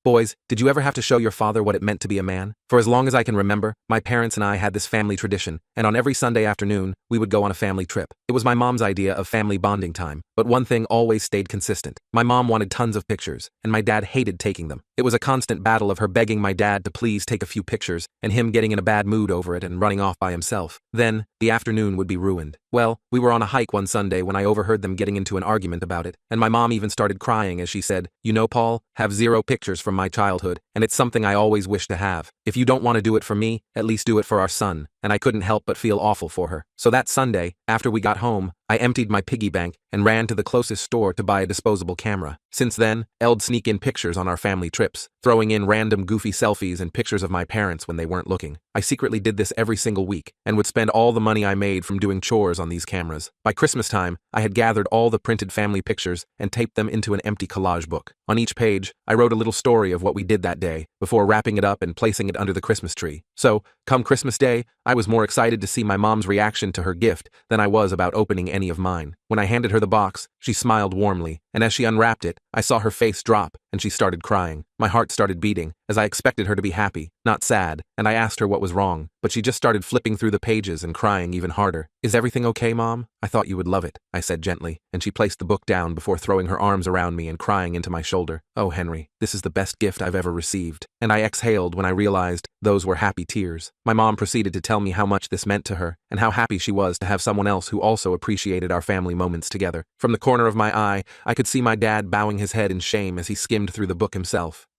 Boys, did you ever have to show your father what it meant to be a man? For as long as I can remember, my parents and I had this family tradition, and on every Sunday afternoon, we would go on a family trip. It was my mom's idea of family bonding time, but one thing always stayed consistent. My mom wanted tons of pictures, and my dad hated taking them. It was a constant battle of her begging my dad to please take a few pictures, and him getting in a bad mood over it and running off by himself. Then, the afternoon would be ruined. Well, we were on a hike one Sunday when I overheard them getting into an argument about it, and my mom even started crying as she said, "You know, Paul, have zero pictures from my childhood, and it's something I always wish to have. If you don't want to do it for me, at least do it for our son." And I couldn't help but feel awful for her. So that Sunday, after we got home, I emptied my piggy bank and ran to the closest store to buy a disposable camera. Since then, I'd sneak in pictures on our family trips, throwing in random goofy selfies and pictures of my parents when they weren't looking. I secretly did this every single week, and would spend all the money I made from doing chores on these cameras. By Christmas time, I had gathered all the printed family pictures and taped them into an empty collage book. On each page, I wrote a little story of what we did that day, before wrapping it up and placing it under the Christmas tree. So, come Christmas Day, I was more excited to see my mom's reaction to her gift than I was about opening any of mine. When I handed her the box, she smiled warmly, and as she unwrapped it, I saw her face drop, and she started crying. My heart started beating, as I expected her to be happy, not sad, and I asked her what was wrong, but she just started flipping through the pages and crying even harder. "Is everything okay, Mom? I thought you would love it," I said gently, and she placed the book down before throwing her arms around me and crying into my shoulder. "Oh, Henry, this is the best gift I've ever received," and I exhaled when I realized those were happy tears. My mom proceeded to tell me how much this meant to her, and how happy she was to have someone else who also appreciated our family moments together. From the corner of my eye, I could see my dad bowing his head in shame as he skimmed through the book himself.